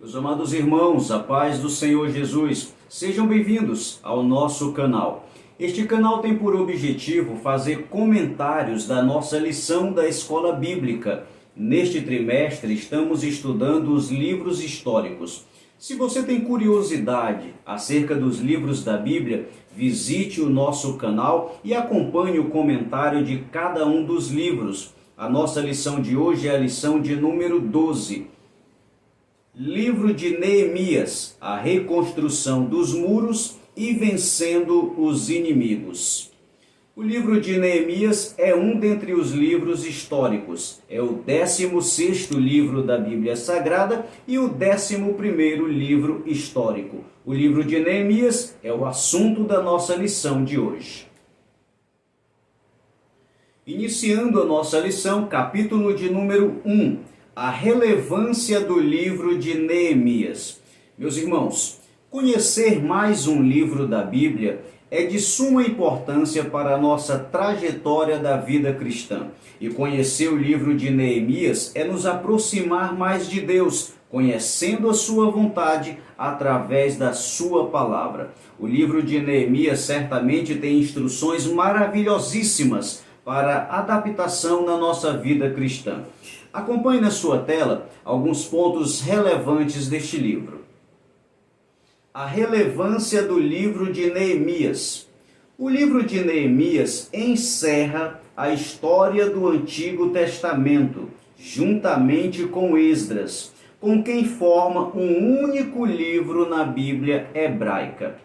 Meus amados irmãos, a paz do Senhor Jesus, sejam bem-vindos ao nosso canal. Este canal tem por objetivo fazer comentários da nossa lição da Escola Bíblica. Neste trimestre estamos estudando os livros históricos. Se você tem curiosidade acerca dos livros da Bíblia, visite o nosso canal e acompanhe o comentário de cada um dos livros. A nossa lição de hoje é a lição de número 12. Livro de Neemias, a reconstrução dos muros e vencendo os inimigos. O livro de Neemias é um dentre os livros históricos. É o 16º livro da Bíblia Sagrada e o 11º livro histórico. O livro de Neemias é o assunto da nossa lição de hoje. Iniciando a nossa lição, capítulo de número 1. A relevância do livro de Neemias. Meus irmãos, conhecer mais um livro da Bíblia é de suma importância para a nossa trajetória da vida cristã. E conhecer o livro de Neemias é nos aproximar mais de Deus, conhecendo a sua vontade através da sua palavra. O livro de Neemias certamente tem instruções maravilhosíssimas para adaptação na nossa vida cristã. Acompanhe na sua tela alguns pontos relevantes deste livro. A relevância do livro de Neemias. O livro de Neemias encerra a história do Antigo Testamento, juntamente com Esdras, com quem forma um único livro na Bíblia hebraica.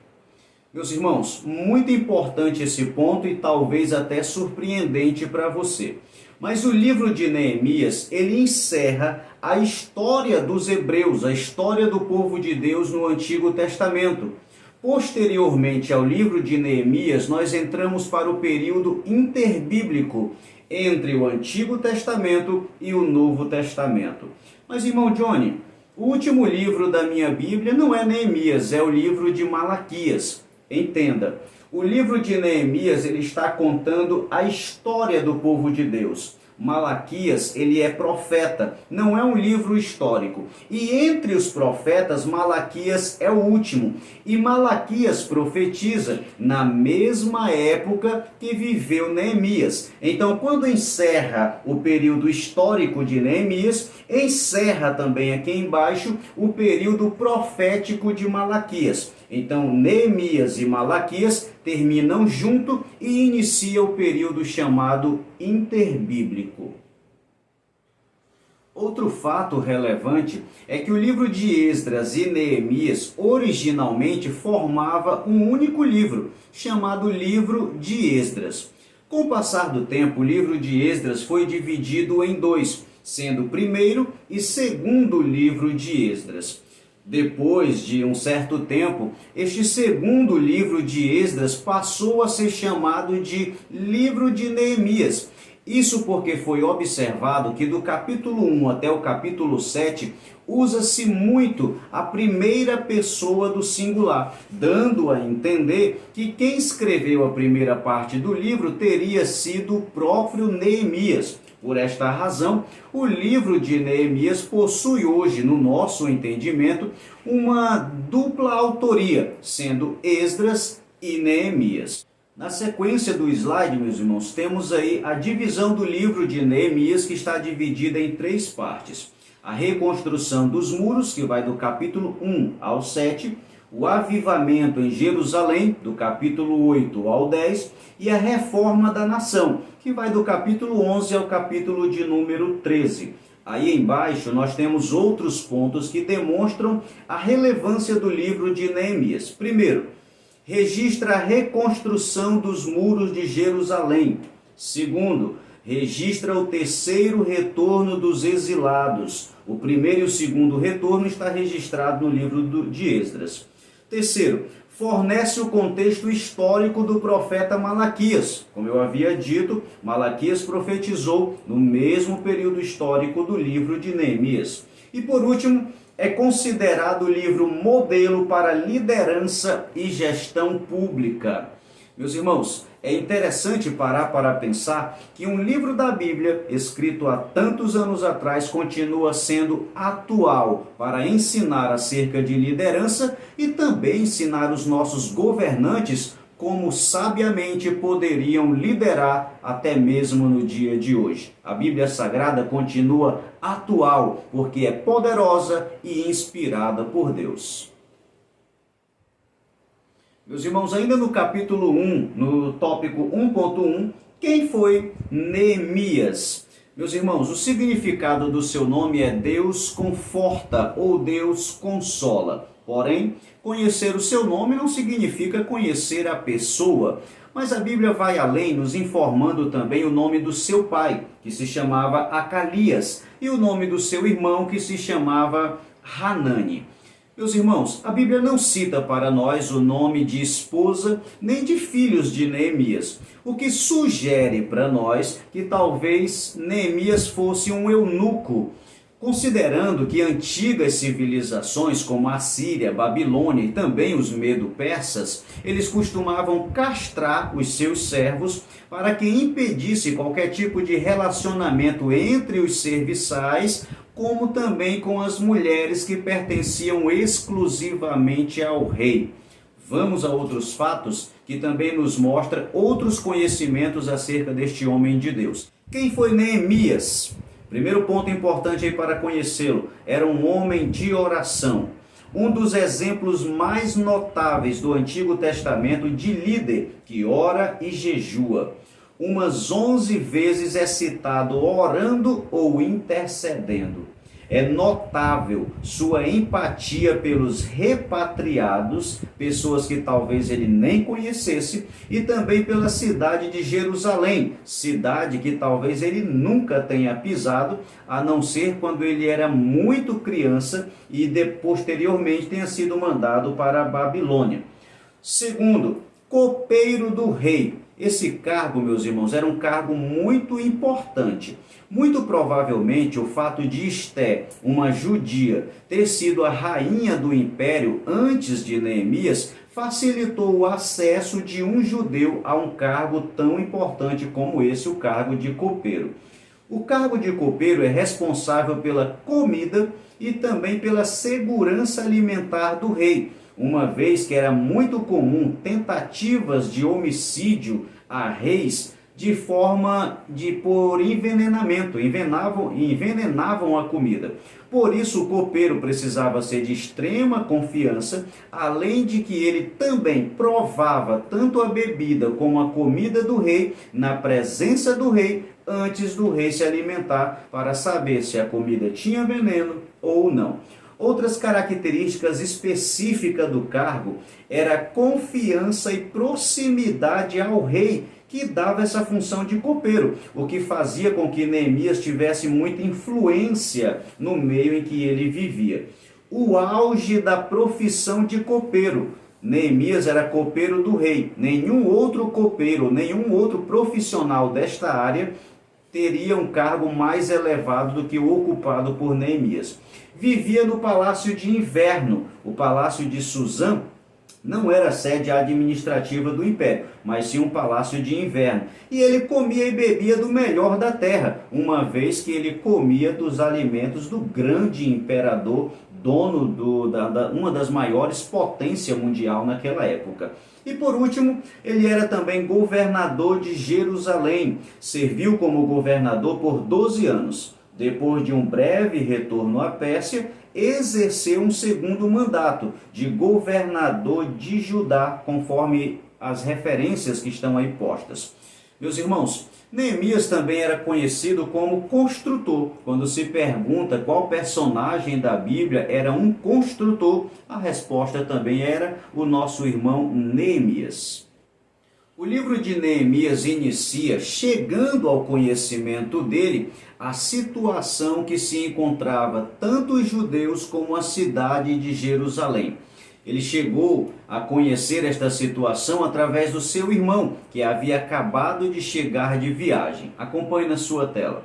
Meus irmãos, muito importante esse ponto e talvez até surpreendente para você. Mas o livro de Neemias, ele encerra a história dos hebreus, a história do povo de Deus no Antigo Testamento. Posteriormente ao livro de Neemias, nós entramos para o período interbíblico entre o Antigo Testamento e o Novo Testamento. Mas, irmão Johnny, o último livro da minha Bíblia não é Neemias, é o livro de Malaquias. Entenda, o livro de Neemias ele está contando a história do povo de Deus. Malaquias, ele é profeta, não é um livro histórico. E entre os profetas, Malaquias é o último. E Malaquias profetiza na mesma época que viveu Neemias. Então, quando encerra o período histórico de Neemias, encerra também aqui embaixo o período profético de Malaquias. Então, Neemias e Malaquias terminam junto e inicia o período chamado interbíblico. Outro fato relevante é que o livro de Esdras e Neemias originalmente formava um único livro, chamado Livro de Esdras. Com o passar do tempo, o livro de Esdras foi dividido em dois, sendo o primeiro e segundo livro de Esdras. Depois de um certo tempo, este segundo livro de Esdras passou a ser chamado de Livro de Neemias. Isso porque foi observado que do capítulo 1 até o capítulo 7, usa-se muito a primeira pessoa do singular, dando a entender que quem escreveu a primeira parte do livro teria sido o próprio Neemias. Por esta razão, o livro de Neemias possui hoje, no nosso entendimento, uma dupla autoria, sendo Esdras e Neemias. Na sequência do slide, meus irmãos, temos aí a divisão do livro de Neemias, que está dividida em três partes. A reconstrução dos muros, que vai do capítulo 1 ao 7, o avivamento em Jerusalém, do capítulo 8 ao 10, e a reforma da nação, que vai do capítulo 11 ao capítulo de número 13. Aí embaixo nós temos outros pontos que demonstram a relevância do livro de Neemias. Primeiro, registra a reconstrução dos muros de Jerusalém. Segundo, registra o terceiro retorno dos exilados. O primeiro e o segundo retorno está registrado no livro de Esdras. Terceiro, fornece o contexto histórico do profeta Malaquias. Como eu havia dito, Malaquias profetizou no mesmo período histórico do livro de Neemias. E por último, é considerado o livro modelo para liderança e gestão pública. Meus irmãos, é interessante parar para pensar que um livro da Bíblia, escrito há tantos anos atrás, continua sendo atual para ensinar acerca de liderança e também ensinar os nossos governantes como sabiamente poderiam liderar até mesmo no dia de hoje. A Bíblia Sagrada continua atual porque é poderosa e inspirada por Deus. Meus irmãos, ainda no capítulo 1, no tópico 1.1, quem foi Neemias? Meus irmãos, o significado do seu nome é Deus conforta ou Deus consola. Porém, conhecer o seu nome não significa conhecer a pessoa, mas a Bíblia vai além, nos informando também o nome do seu pai, que se chamava Acalias, e o nome do seu irmão, que se chamava Hanani. Meus irmãos, a Bíblia não cita para nós o nome de esposa nem de filhos de Neemias, o que sugere para nós que talvez Neemias fosse um eunuco, considerando que antigas civilizações como a Síria, Babilônia e também os medo-persas, eles costumavam castrar os seus servos para que impedisse qualquer tipo de relacionamento entre os serviçais, como também com as mulheres que pertenciam exclusivamente ao rei. Vamos a outros fatos que também nos mostram outros conhecimentos acerca deste homem de Deus. Quem foi Neemias? Primeiro ponto importante aí para conhecê-lo, era um homem de oração. Um dos exemplos mais notáveis do Antigo Testamento de líder que ora e jejua. Umas 11 vezes é citado orando ou intercedendo. É notável sua empatia pelos repatriados, pessoas que talvez ele nem conhecesse, e também pela cidade de Jerusalém, cidade que talvez ele nunca tenha pisado, a não ser quando ele era muito criança e posteriormente tenha sido mandado para a Babilônia. Segundo, copeiro do rei. Esse cargo, meus irmãos, era um cargo muito importante. Muito provavelmente o fato de Esté, uma judia, ter sido a rainha do império antes de Neemias, facilitou o acesso de um judeu a um cargo tão importante como esse, o cargo de copeiro. O cargo de copeiro é responsável pela comida e também pela segurança alimentar do rei, uma vez que era muito comum tentativas de homicídio a reis de forma por envenenamento, envenenavam a comida. Por isso o copeiro precisava ser de extrema confiança, além de que ele também provava tanto a bebida como a comida do rei na presença do rei, antes do rei se alimentar, para saber se a comida tinha veneno ou não. Outras características específicas do cargo era a confiança e proximidade ao rei, que dava essa função de copeiro, o que fazia com que Neemias tivesse muita influência no meio em que ele vivia. O auge da profissão de copeiro. Neemias era copeiro do rei. Nenhum outro copeiro, nenhum outro profissional desta área teria um cargo mais elevado do que o ocupado por Neemias. Vivia no palácio de inverno. O palácio de Suzã não era a sede administrativa do império, mas sim um palácio de inverno. E ele comia e bebia do melhor da terra, uma vez que ele comia dos alimentos do grande imperador, dono uma das maiores potências mundial naquela época. E por último, ele era também governador de Jerusalém. Serviu como governador por 12 anos. Depois de um breve retorno à Pérsia, exerceu um segundo mandato de governador de Judá, conforme as referências que estão aí postas. Meus irmãos, Neemias também era conhecido como construtor. Quando se pergunta qual personagem da Bíblia era um construtor, a resposta também era o nosso irmão Neemias. O livro de Neemias inicia chegando ao conhecimento dele a situação que se encontrava tanto os judeus como a cidade de Jerusalém. Ele chegou a conhecer esta situação através do seu irmão, que havia acabado de chegar de viagem. Acompanhe na sua tela.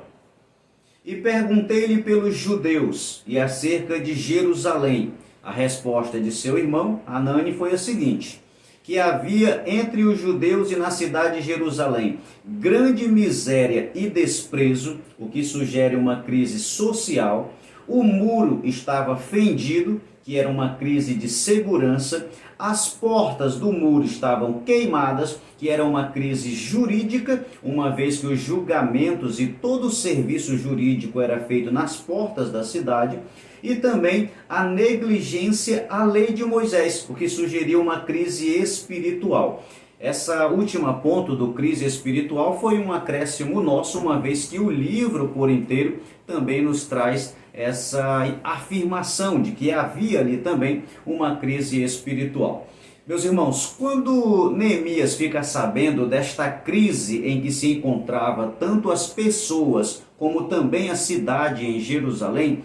E perguntei-lhe pelos judeus e acerca de Jerusalém. A resposta de seu irmão, Hanani, foi a seguinte: que havia entre os judeus e na cidade de Jerusalém grande miséria e desprezo, o que sugere uma crise social. O muro estava fendido, que era uma crise de segurança. As portas do muro estavam queimadas, que era uma crise jurídica, uma vez que os julgamentos e todo o serviço jurídico era feito nas portas da cidade. E também a negligência à lei de Moisés, o que sugeria uma crise espiritual. Essa última ponto do crise espiritual foi um acréscimo nosso, uma vez que o livro por inteiro também nos traz essa afirmação de que havia ali também uma crise espiritual. Meus irmãos, quando Neemias fica sabendo desta crise em que se encontrava tanto as pessoas como também a cidade em Jerusalém,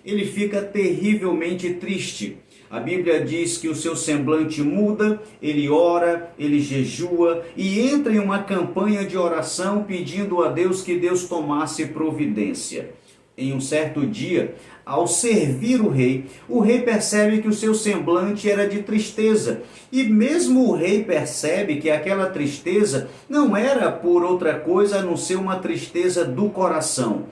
ele fica terrivelmente triste. A Bíblia diz que o seu semblante muda, ele ora, ele jejua e entra em uma campanha de oração pedindo a Deus que Deus tomasse providência. Em um certo dia, ao servir o rei percebe que o seu semblante era de tristeza. E mesmo o rei percebe que aquela tristeza não era por outra coisa a não ser uma tristeza do coração.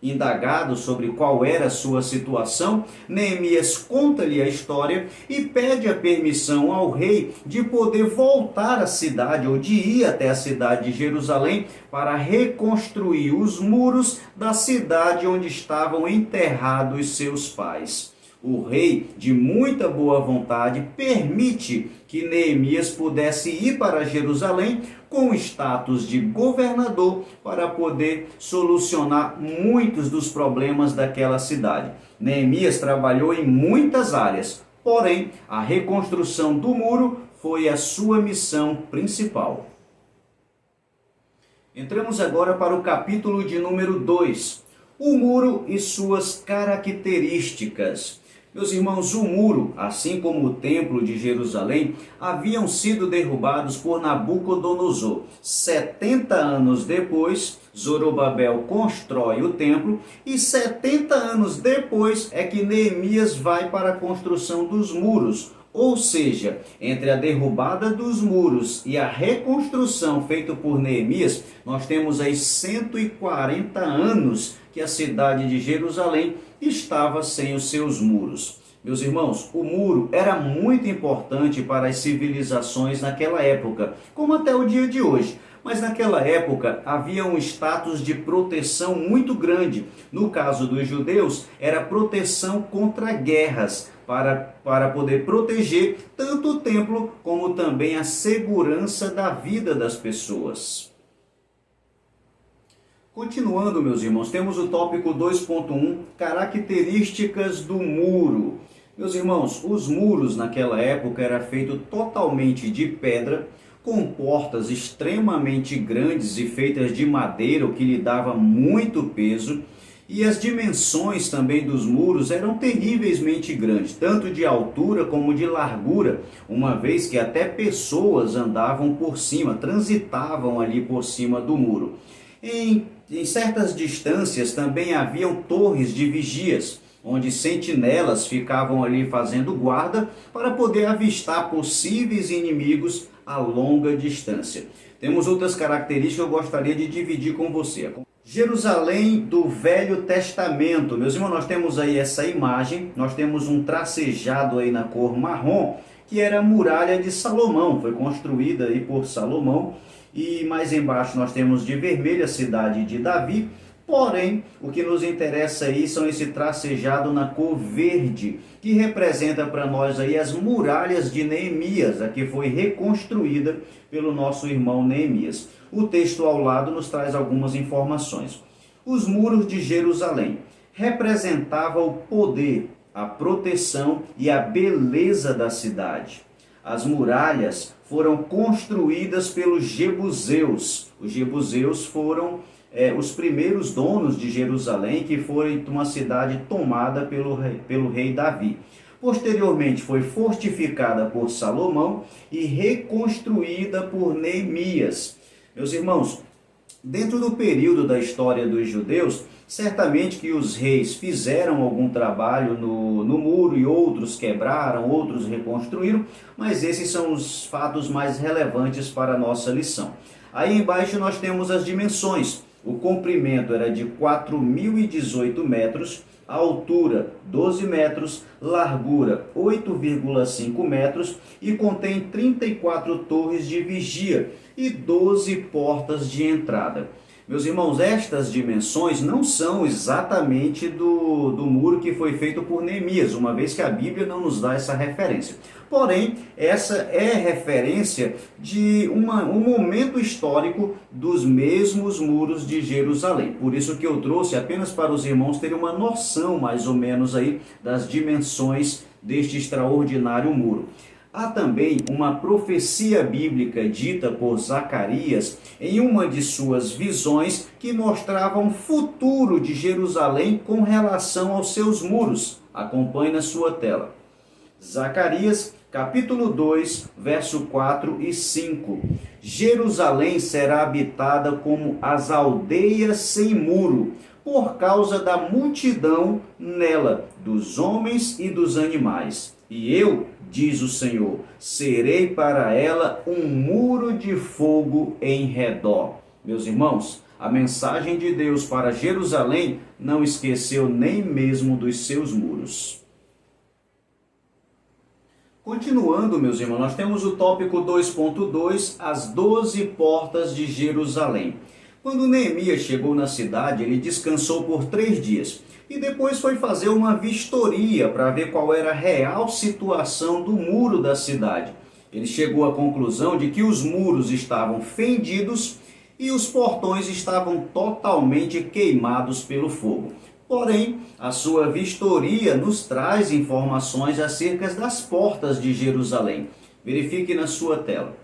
Indagado sobre qual era a sua situação, Neemias conta-lhe a história e pede a permissão ao rei de poder voltar à cidade, ou de ir até a cidade de Jerusalém, para reconstruir os muros da cidade onde estavam enterrados seus pais. O rei, de muita boa vontade, permite que Neemias pudesse ir para Jerusalém com status de governador para poder solucionar muitos dos problemas daquela cidade. Neemias trabalhou em muitas áreas, porém a reconstrução do muro foi a sua missão principal. Entramos agora para o capítulo de número 2, o muro e suas características. Meus irmãos, o muro, assim como o templo de Jerusalém, haviam sido derrubados por Nabucodonosor. 70 anos depois, Zorobabel constrói o templo e 70 anos depois é que Neemias vai para a construção dos muros. Ou seja, entre a derrubada dos muros e a reconstrução feita por Neemias, nós temos aí 140 anos que a cidade de Jerusalém estava sem os seus muros. Meus irmãos, o muro era muito importante para as civilizações naquela época, como até o dia de hoje. Mas naquela época havia um status de proteção muito grande. No caso dos judeus, era proteção contra guerras, para poder proteger tanto o templo como também a segurança da vida das pessoas. Continuando, meus irmãos, temos o tópico 2.1, características do muro. Meus irmãos, os muros naquela época eram feitos totalmente de pedra, com portas extremamente grandes e feitas de madeira, o que lhe dava muito peso. E as dimensões também dos muros eram terrivelmente grandes, tanto de altura como de largura, uma vez que até pessoas andavam por cima, transitavam ali por cima do muro. Em certas distâncias também haviam torres de vigias, onde sentinelas ficavam ali fazendo guarda para poder avistar possíveis inimigos a longa distância. Temos outras características que eu gostaria de dividir com você. Jerusalém do Velho Testamento. Meus irmãos, nós temos aí essa imagem, nós temos um tracejado aí na cor marrom, que era a muralha de Salomão, foi construída aí por Salomão, e mais embaixo nós temos de vermelho a cidade de Davi. Porém, o que nos interessa aí são esse tracejado na cor verde, que representa para nós aí as muralhas de Neemias, a que foi reconstruída pelo nosso irmão Neemias. O texto ao lado nos traz algumas informações. Os muros de Jerusalém representavam o poder, a proteção e a beleza da cidade. As muralhas foram construídas pelos jebuseus. Os jebuseus foram os primeiros donos de Jerusalém, que foi uma cidade tomada pelo rei Davi. Posteriormente foi fortificada por Salomão e reconstruída por Neemias. Meus irmãos, dentro do período da história dos judeus, Certamente que os reis fizeram algum trabalho no muro e outros quebraram, outros reconstruíram, mas esses são os fatos mais relevantes para a nossa lição. Aí embaixo nós temos as dimensões. O comprimento era de 4.018 metros, a altura 12 metros, largura 8,5 metros e contém 34 torres de vigia e 12 portas de entrada. Meus irmãos, estas dimensões não são exatamente do muro que foi feito por Neemias, uma vez que a Bíblia não nos dá essa referência. Porém, essa é referência de um momento histórico dos mesmos muros de Jerusalém. Por isso que eu trouxe apenas para os irmãos terem uma noção mais ou menos aí das dimensões deste extraordinário muro. Há também uma profecia bíblica dita por Zacarias em uma de suas visões que mostrava um futuro de Jerusalém com relação aos seus muros. Acompanhe na sua tela. Zacarias, capítulo 2, verso 4 e 5. Jerusalém será habitada como as aldeias sem muro, por causa da multidão nela, dos homens e dos animais. E eu, diz o Senhor, serei para ela um muro de fogo em redor. Meus irmãos, a mensagem de Deus para Jerusalém não esqueceu nem mesmo dos seus muros. Continuando, meus irmãos, nós temos o tópico 2.2, as 12 portas de Jerusalém. Quando Neemias chegou na cidade, ele descansou por 3 dias. E depois foi fazer uma vistoria para ver qual era a real situação do muro da cidade. Ele chegou à conclusão de que os muros estavam fendidos e os portões estavam totalmente queimados pelo fogo. Porém, a sua vistoria nos traz informações acerca das portas de Jerusalém. Verifique na sua tela.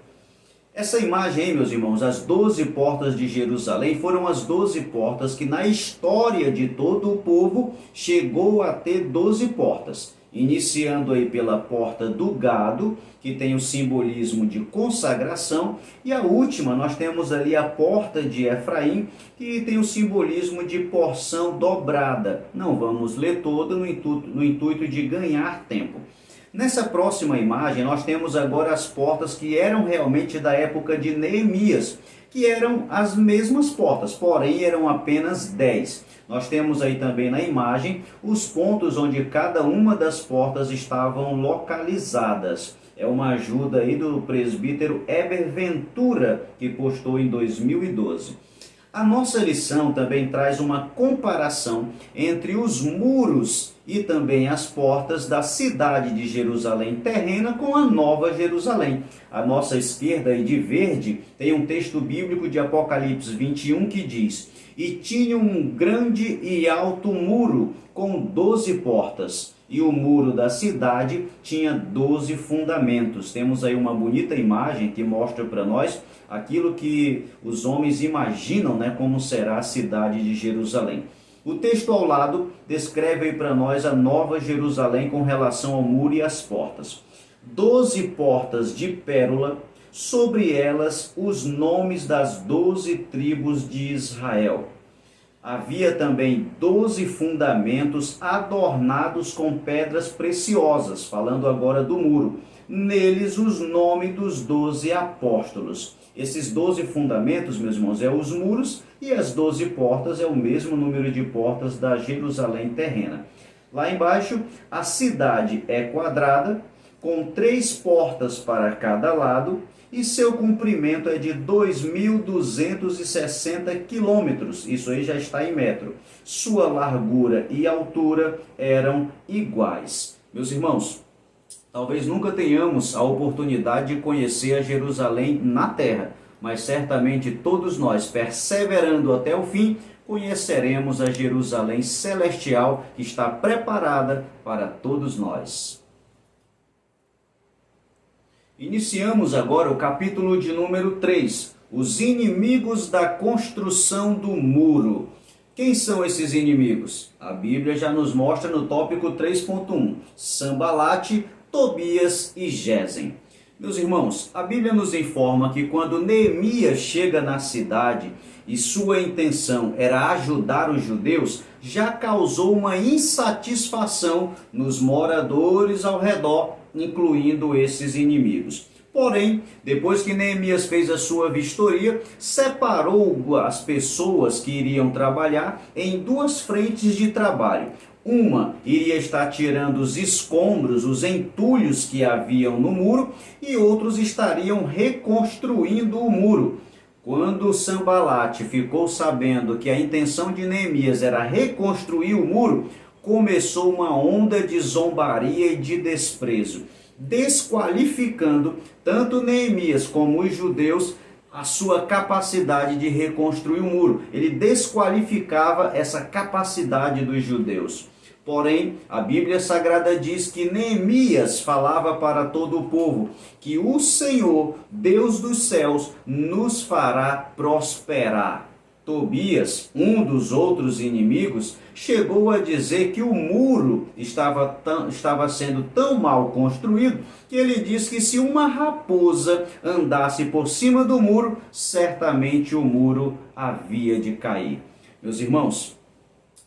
Essa imagem aí, meus irmãos, as 12 portas de Jerusalém foram as 12 portas que na história de todo o povo chegou a ter 12 portas. Iniciando aí pela porta do gado, que tem o simbolismo de consagração, e a última nós temos ali a porta de Efraim, que tem o simbolismo de porção dobrada. Não vamos ler toda no intuito de ganhar tempo. Nessa próxima imagem, nós temos agora as portas que eram realmente da época de Neemias, que eram as mesmas portas, porém eram apenas 10. Nós temos aí também na imagem os pontos onde cada uma das portas estavam localizadas. É uma ajuda aí do presbítero Heber Ventura, que postou em 2012. A nossa lição também traz uma comparação entre os muros e também as portas da cidade de Jerusalém terrena com a Nova Jerusalém. À nossa esquerda e de verde tem um texto bíblico de Apocalipse 21 que diz: "E tinha um grande e alto muro com 12 portas, e o muro da cidade tinha 12 fundamentos." Temos aí uma bonita imagem que mostra para nós aquilo que os homens imaginam, como será a cidade de Jerusalém. O texto ao lado descreve aí para nós a Nova Jerusalém com relação ao muro e às portas. 12 portas de pérola, sobre elas os nomes das 12 tribos de Israel. Havia também 12 fundamentos adornados com pedras preciosas, falando agora do muro. Neles os nomes dos 12 apóstolos. Esses 12 fundamentos, meus irmãos, é os muros, e as 12 portas é o mesmo número de portas da Jerusalém terrena. Lá embaixo, a cidade é quadrada, com 3 portas para cada lado, e seu comprimento é de 2.260 quilômetros, isso aí já está em metro. Sua largura e altura eram iguais. Meus irmãos, talvez nunca tenhamos a oportunidade de conhecer a Jerusalém na terra, mas certamente todos nós, perseverando até o fim, conheceremos a Jerusalém celestial que está preparada para todos nós. Iniciamos agora o capítulo de número 3, os inimigos da construção do muro. Quem são esses inimigos? A Bíblia já nos mostra no tópico 3.1, Sambalate, Tobias e Gesem. Meus irmãos, a Bíblia nos informa que quando Neemias chega na cidade e sua intenção era ajudar os judeus, já causou uma insatisfação nos moradores ao redor, incluindo esses inimigos. Porém, depois que Neemias fez a sua vistoria, separou as pessoas que iriam trabalhar em duas frentes de trabalho. Uma iria estar tirando os escombros, os entulhos que haviam no muro, e outros estariam reconstruindo o muro. Quando Sanbalate ficou sabendo que a intenção de Neemias era reconstruir o muro, começou uma onda de zombaria e de desprezo, desqualificando tanto Neemias como os judeus a sua capacidade de reconstruir o muro. Ele desqualificava essa capacidade dos judeus. Porém, a Bíblia Sagrada diz que Neemias falava para todo o povo que o Senhor, Deus dos céus, nos fará prosperar. Tobias, um dos outros inimigos, chegou a dizer que o muro estava sendo tão mal construído que ele disse que se uma raposa andasse por cima do muro, certamente o muro havia de cair. Meus irmãos,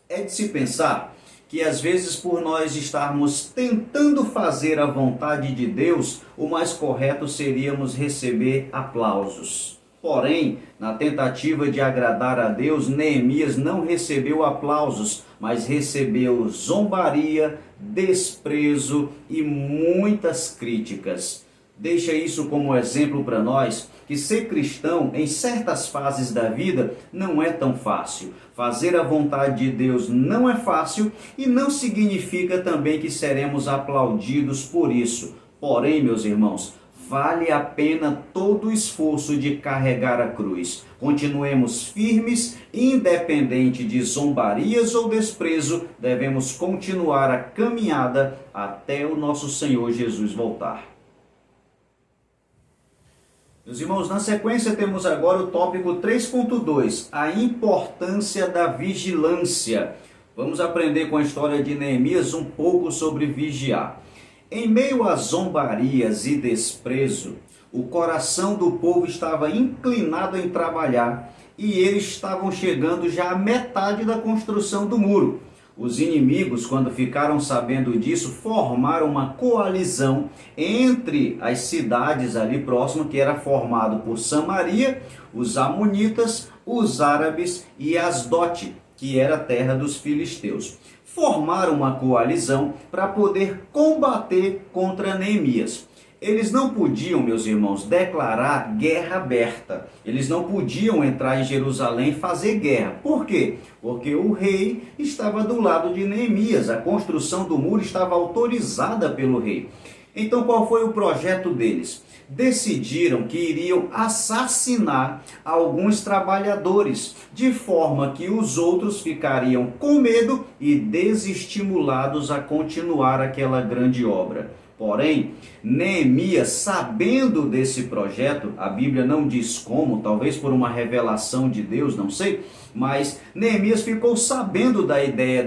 é de se pensar que às vezes por nós estarmos tentando fazer a vontade de Deus, o mais correto seríamos receber aplausos. Porém, na tentativa de agradar a Deus, Neemias não recebeu aplausos, mas recebeu zombaria, desprezo e muitas críticas. Deixa isso como exemplo para nós, que ser cristão em certas fases da vida não é tão fácil. Fazer a vontade de Deus não é fácil e não significa também que seremos aplaudidos por isso. Porém, meus irmãos, vale a pena todo o esforço de carregar a cruz. Continuemos firmes, independente de zombarias ou desprezo, devemos continuar a caminhada até o nosso Senhor Jesus voltar. Meus irmãos, na sequência temos agora o tópico 3.2, a importância da vigilância. Vamos aprender com a história de Neemias um pouco sobre vigiar. Em meio a zombarias e desprezo, o coração do povo estava inclinado em trabalhar e eles estavam chegando já à metade da construção do muro. Os inimigos, quando ficaram sabendo disso, formaram uma coalizão entre as cidades ali próximas, que era formado por Samaria, os amonitas, os árabes e Asdote, que era a terra dos filisteus. Formaram uma coalizão para poder combater contra Neemias. Eles não podiam, meus irmãos, declarar guerra aberta. Eles não podiam entrar em Jerusalém e fazer guerra. Por quê? Porque o rei estava do lado de Neemias. A construção do muro estava autorizada pelo rei. Então, qual foi o projeto deles? Decidiram que iriam assassinar alguns trabalhadores, de forma que os outros ficariam com medo e desestimulados a continuar aquela grande obra. Porém, Neemias, sabendo desse projeto, a Bíblia não diz como, talvez por uma revelação de Deus, não sei, mas Neemias ficou sabendo da ideia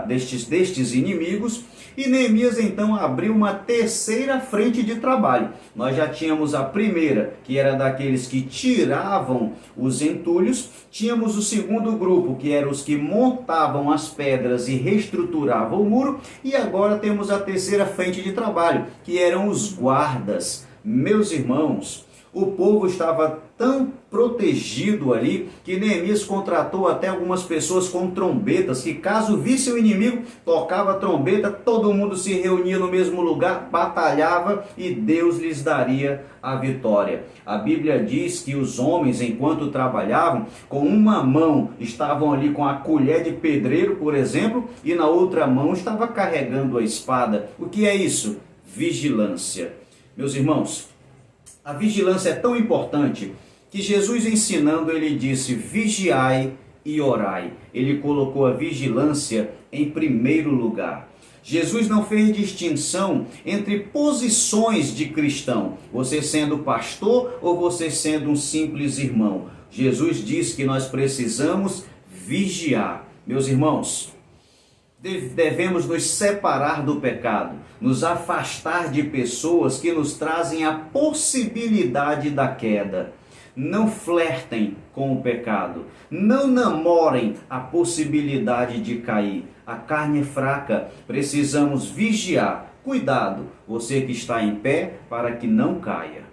destes inimigos, e Neemias então abriu uma terceira frente de trabalho. Nós já tínhamos a primeira, que era daqueles que tiravam os entulhos, tínhamos o segundo grupo, que eram os que montavam as pedras e reestruturavam o muro, e agora temos a terceira frente de trabalho, que eram os guardas. Meus irmãos, o povo estava tão protegido ali que Neemias contratou até algumas pessoas com trombetas, que caso visse o inimigo, tocava a trombeta, todo mundo se reunia no mesmo lugar, batalhava e Deus lhes daria a vitória. A Bíblia diz que os homens, enquanto trabalhavam, com uma mão estavam ali com a colher de pedreiro, por exemplo, e na outra mão estava carregando a espada. O que é isso? Vigilância. Meus irmãos, a vigilância é tão importante que Jesus, ensinando, ele disse: vigiai e orai. Ele colocou a vigilância em primeiro lugar. Jesus não fez distinção entre posições de cristão, você sendo pastor ou você sendo um simples irmão. Jesus diz que nós precisamos vigiar. Meus irmãos, devemos nos separar do pecado, nos afastar de pessoas que nos trazem a possibilidade da queda. Não flertem com o pecado. Não namorem a possibilidade de cair. A carne é fraca, precisamos vigiar. Cuidado, você que está em pé, para que não caia.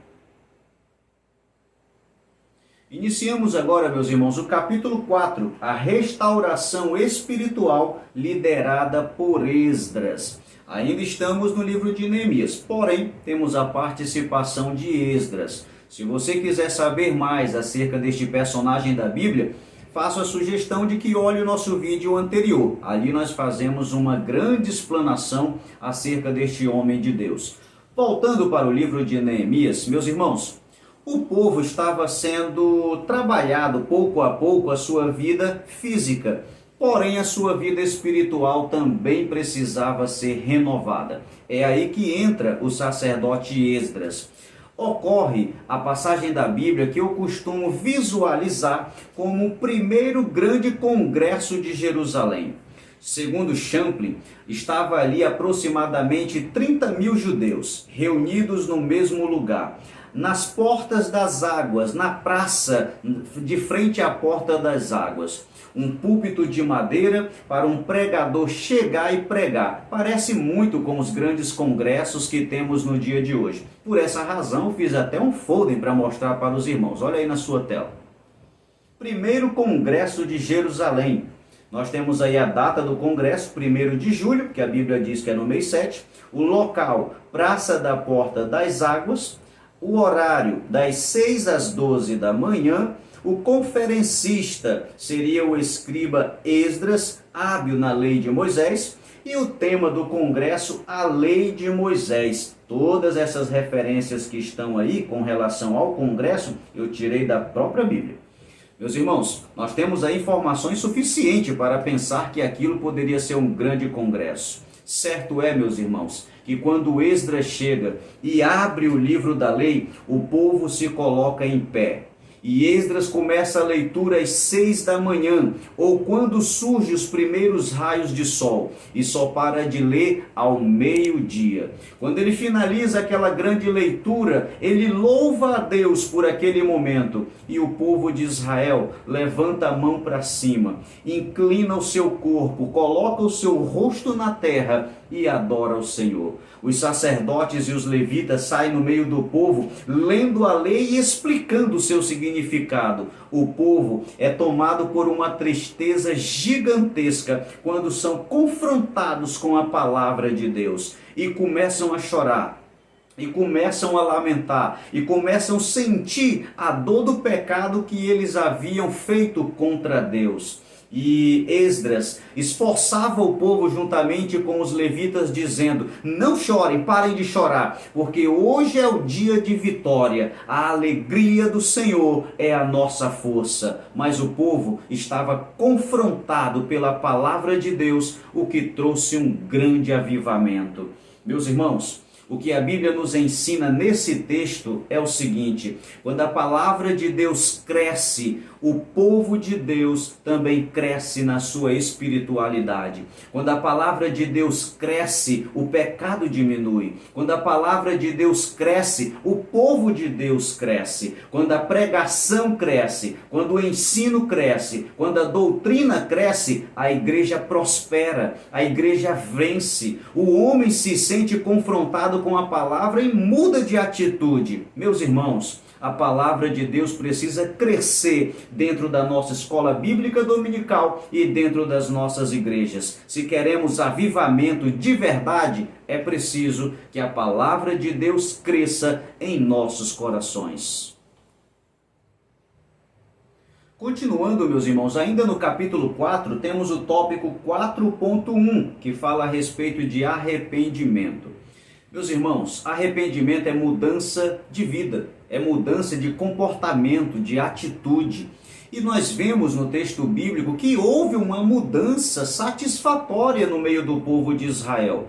Iniciamos agora, meus irmãos, o capítulo 4, a restauração espiritual liderada por Esdras. Ainda estamos no livro de Neemias, porém temos a participação de Esdras. Se você quiser saber mais acerca deste personagem da Bíblia, faço a sugestão de que olhe o nosso vídeo anterior. Ali nós fazemos uma grande explanação acerca deste homem de Deus. Voltando para o livro de Neemias, meus irmãos, o povo estava sendo trabalhado pouco a pouco a sua vida física, porém a sua vida espiritual também precisava ser renovada. É aí que entra o sacerdote Esdras. Ocorre a passagem da Bíblia que eu costumo visualizar como o primeiro grande congresso de Jerusalém. Segundo Champlin, estava ali aproximadamente 30 mil judeus reunidos no mesmo lugar, nas portas das águas, na praça de frente à porta das águas. Um púlpito de madeira para um pregador chegar e pregar. Parece muito com os grandes congressos que temos no dia de hoje. Por essa razão, fiz até um folder para mostrar para os irmãos. Olha aí na sua tela. Primeiro Congresso de Jerusalém. Nós temos aí a data do congresso, 1º de julho, que a Bíblia diz que é no mês 7. O local, Praça da Porta das Águas. O horário, das 6 às 12 da manhã. O conferencista seria o escriba Esdras, hábil na lei de Moisés. E o tema do congresso, a lei de Moisés. Todas essas referências que estão aí com relação ao congresso, eu tirei da própria Bíblia. Meus irmãos, nós temos aí informações suficientes para pensar que aquilo poderia ser um grande congresso. Certo é, meus irmãos, que quando Esdras chega e abre o livro da lei, o povo se coloca em pé. E Esdras começa a leitura às 6 da manhã, ou quando surgem os primeiros raios de sol, e só para de ler ao meio-dia. Quando ele finaliza aquela grande leitura, ele louva a Deus por aquele momento, e o povo de Israel levanta a mão para cima, inclina o seu corpo, coloca o seu rosto na terra e adora o Senhor. Os sacerdotes e os levitas saem no meio do povo, lendo a lei e explicando o seu significado. O povo é tomado por uma tristeza gigantesca quando são confrontados com a palavra de Deus e começam a chorar. E começam a lamentar, e começam a sentir a dor do pecado que eles haviam feito contra Deus. E Esdras esforçava o povo juntamente com os levitas, dizendo: não chorem, parem de chorar, porque hoje é o dia de vitória, a alegria do Senhor é a nossa força. Mas o povo estava confrontado pela palavra de Deus, o que trouxe um grande avivamento. Meus irmãos, o que a Bíblia nos ensina nesse texto é o seguinte: quando a palavra de Deus cresce, o povo de Deus também cresce na sua espiritualidade. Quando a palavra de Deus cresce, o pecado diminui. Quando a palavra de Deus cresce, o povo de Deus cresce. Quando a pregação cresce, quando o ensino cresce, quando a doutrina cresce, a igreja prospera, a igreja vence. O homem se sente confrontado com a palavra e muda de atitude. Meus irmãos, a palavra de Deus precisa crescer dentro da nossa escola bíblica dominical e dentro das nossas igrejas. Se queremos avivamento de verdade, é preciso que a palavra de Deus cresça em nossos corações. Continuando, meus irmãos, ainda no capítulo 4, temos o tópico 4.1, que fala a respeito de arrependimento. Meus irmãos, arrependimento é mudança de vida, é mudança de comportamento, de atitude. E nós vemos no texto bíblico que houve uma mudança satisfatória no meio do povo de Israel.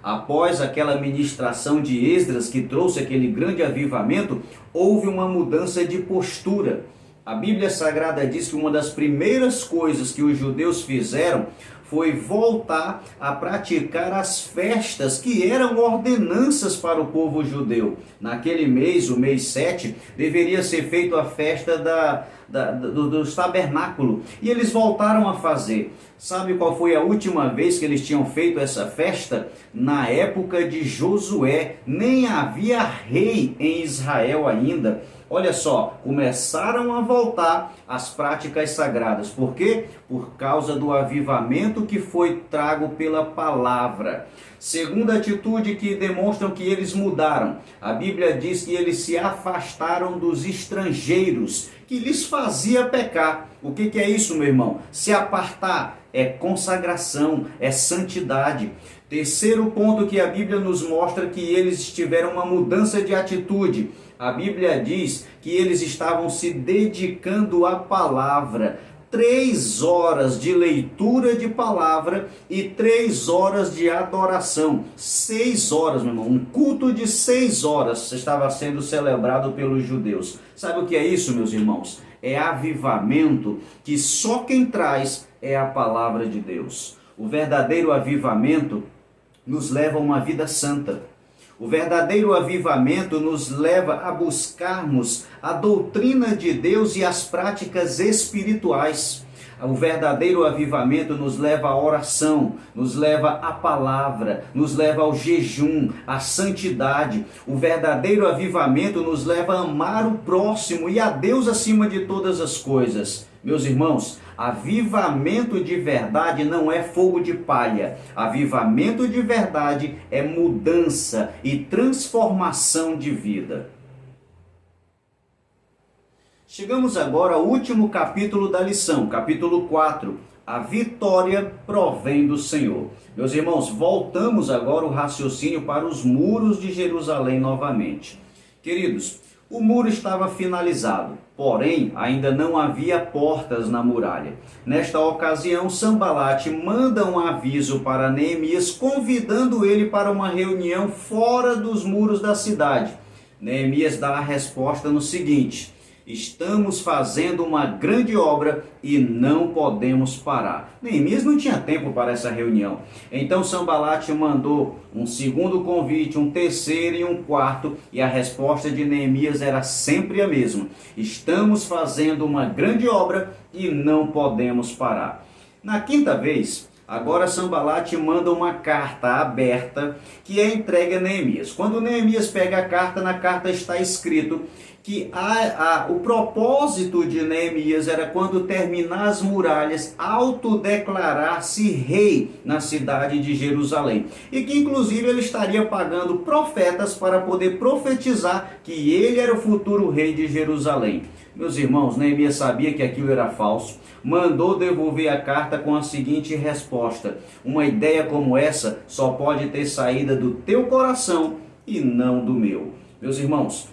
Após aquela ministração de Esdras que trouxe aquele grande avivamento, houve uma mudança de postura. A Bíblia Sagrada diz que uma das primeiras coisas que os judeus fizeram foi voltar a praticar as festas que eram ordenanças para o povo judeu. Naquele mês, o mês 7, deveria ser feita a festa dos tabernáculos. E eles voltaram a fazer. Sabe qual foi a última vez que eles tinham feito essa festa? Na época de Josué. Nem havia rei em Israel ainda. Olha só, começaram a voltar às práticas sagradas. Por quê? Por causa do avivamento que foi trago pela palavra. Segunda atitude que demonstram que eles mudaram. A Bíblia diz que eles se afastaram dos estrangeiros, que lhes fazia pecar. O que é isso, meu irmão? Se apartar é consagração, é santidade. Terceiro ponto que a Bíblia nos mostra que eles tiveram uma mudança de atitude. A Bíblia diz que eles estavam se dedicando à palavra. 3 horas de leitura de palavra e 3 horas de adoração. 6 horas, meu irmão. Um culto de 6 horas estava sendo celebrado pelos judeus. Sabe o que é isso, meus irmãos? É avivamento que só quem traz é a palavra de Deus. O verdadeiro avivamento nos leva a uma vida santa. O verdadeiro avivamento nos leva a buscarmos a doutrina de Deus e as práticas espirituais. O verdadeiro avivamento nos leva à oração, nos leva à palavra, nos leva ao jejum, à santidade. O verdadeiro avivamento nos leva a amar o próximo e a Deus acima de todas as coisas. Meus irmãos, avivamento de verdade não é fogo de palha. Avivamento de verdade é mudança e transformação de vida. Chegamos agora ao último capítulo da lição, capítulo 4. A vitória provém do Senhor. Meus irmãos, voltamos agora o raciocínio para os muros de Jerusalém novamente. Queridos, o muro estava finalizado, porém ainda não havia portas na muralha. Nesta ocasião, Sanbalate manda um aviso para Neemias, convidando ele para uma reunião fora dos muros da cidade. Neemias dá a resposta no seguinte: estamos fazendo uma grande obra e não podemos parar. Neemias não tinha tempo para essa reunião. Então Sanbalate mandou um segundo convite, um terceiro e um quarto, e a resposta de Neemias era sempre a mesma: estamos fazendo uma grande obra e não podemos parar. Na quinta vez, agora Sanbalate manda uma carta aberta que é entregue a Neemias. Quando Neemias pega a carta, na carta está escrito que o propósito de Neemias era, quando terminar as muralhas, autodeclarar-se rei na cidade de Jerusalém. E que inclusive ele estaria pagando profetas para poder profetizar que ele era o futuro rei de Jerusalém. Meus irmãos, Neemias sabia que aquilo era falso, mandou devolver a carta com a seguinte resposta: uma ideia como essa só pode ter saída do teu coração e não do meu. Meus irmãos,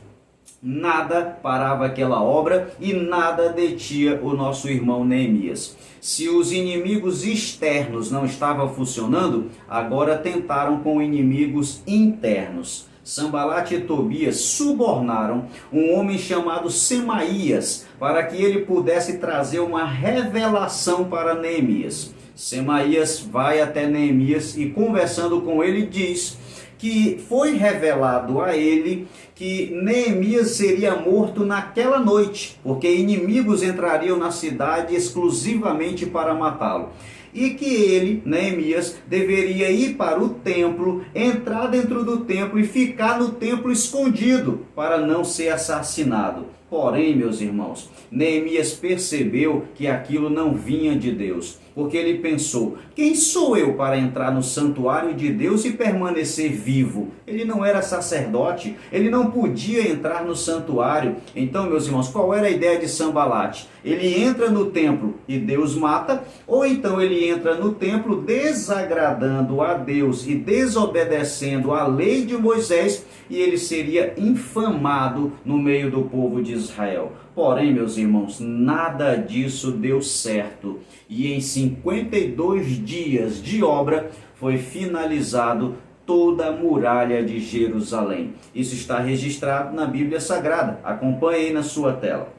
nada parava aquela obra e nada detinha o nosso irmão Neemias. Se os inimigos externos não estavam funcionando, agora tentaram com inimigos internos. Sanbalate e Tobias subornaram um homem chamado Semaías para que ele pudesse trazer uma revelação para Neemias. Semaías vai até Neemias e, conversando com ele, diz que foi revelado a ele que Neemias seria morto naquela noite, porque inimigos entrariam na cidade exclusivamente para matá-lo. E que ele, Neemias, deveria ir para o templo, entrar dentro do templo e ficar no templo escondido para não ser assassinado. Porém, meus irmãos, Neemias percebeu que aquilo não vinha de Deus, porque ele pensou: quem sou eu para entrar no santuário de Deus e permanecer vivo? Ele não era sacerdote, ele não podia entrar no santuário. Então, meus irmãos, qual era a ideia de Sanbalate? Ele entra no templo e Deus mata, ou então ele entra no templo desagradando a Deus e desobedecendo a lei de Moisés, e ele seria infamado no meio do povo de Israel. Porém, meus irmãos, nada disso deu certo. E em 52 dias de obra foi finalizado toda a muralha de Jerusalém. Isso está registrado na Bíblia Sagrada. Acompanhe aí na sua tela.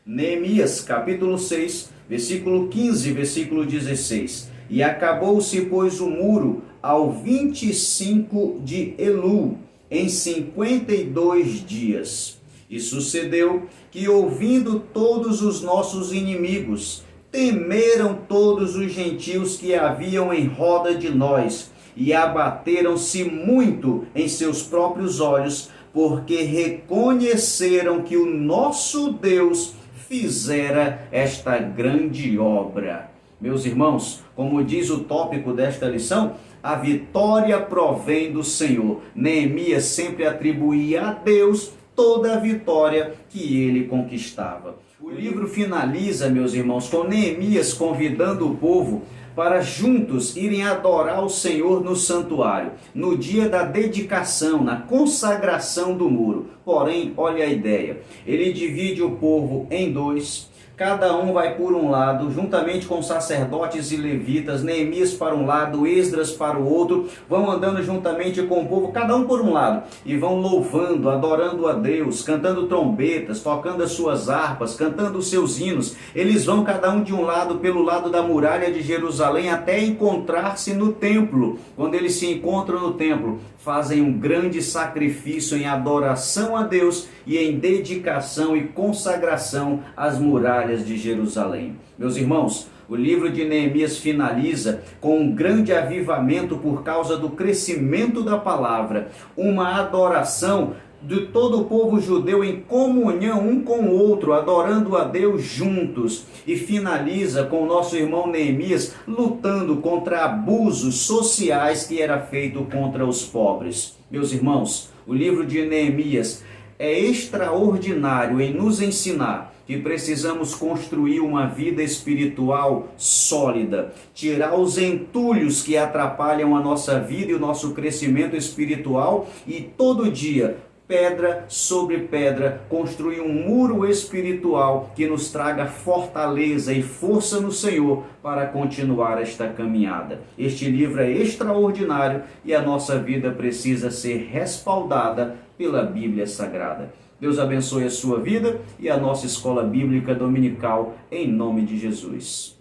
Neemias, capítulo 6, versículo 15, versículo 16. E acabou-se, pois, o muro ao 25 de Elul, em 52 dias. E sucedeu que, ouvindo todos os nossos inimigos, temeram todos os gentios que haviam em roda de nós, e abateram-se muito em seus próprios olhos, porque reconheceram que o nosso Deus fizera esta grande obra. Meus irmãos, como diz o tópico desta lição, a vitória provém do Senhor. Neemias sempre atribuía a Deus toda a vitória que ele conquistava. O livro finaliza, meus irmãos, com Neemias convidando o povo para juntos irem adorar o Senhor no santuário, no dia da dedicação, na consagração do muro. Porém, olha a ideia, ele divide o povo em dois. Cada um vai por um lado, juntamente com sacerdotes e levitas, Neemias para um lado, Esdras para o outro, vão andando juntamente com o povo, cada um por um lado, e vão louvando, adorando a Deus, cantando trombetas, tocando as suas harpas, cantando os seus hinos. Eles vão cada um de um lado, pelo lado da muralha de Jerusalém, até encontrar-se no templo. Quando eles se encontram no templo, fazem um grande sacrifício em adoração a Deus e em dedicação e consagração às muralhas de Jerusalém. Meus irmãos, o livro de Neemias finaliza com um grande avivamento por causa do crescimento da palavra, uma adoração de todo o povo judeu em comunhão um com o outro, adorando a Deus juntos, e finaliza com o nosso irmão Neemias lutando contra abusos sociais que era feito contra os pobres. Meus irmãos, o livro de Neemias é extraordinário em nos ensinar que precisamos construir uma vida espiritual sólida, tirar os entulhos que atrapalham a nossa vida e o nosso crescimento espiritual, e todo dia, pedra sobre pedra, construir um muro espiritual que nos traga fortaleza e força no Senhor para continuar esta caminhada. Este livro é extraordinário e a nossa vida precisa ser respaldada pela Bíblia Sagrada. Deus abençoe a sua vida e a nossa escola bíblica dominical, em nome de Jesus.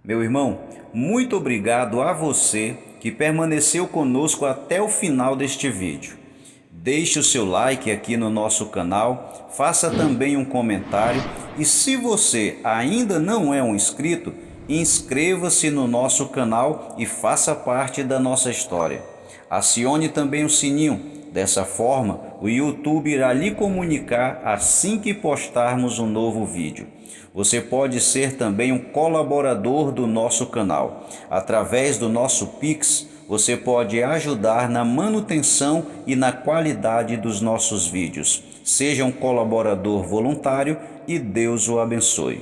Meu irmão, muito obrigado a você que permaneceu conosco até o final deste vídeo. Deixe o seu like aqui no nosso canal, faça também um comentário e, se você ainda não é um inscrito, inscreva-se no nosso canal e faça parte da nossa história. Acione também o sininho, dessa forma o YouTube irá lhe comunicar assim que postarmos um novo vídeo. Você pode ser também um colaborador do nosso canal. Através do nosso Pix, você pode ajudar na manutenção e na qualidade dos nossos vídeos. Seja um colaborador voluntário e Deus o abençoe.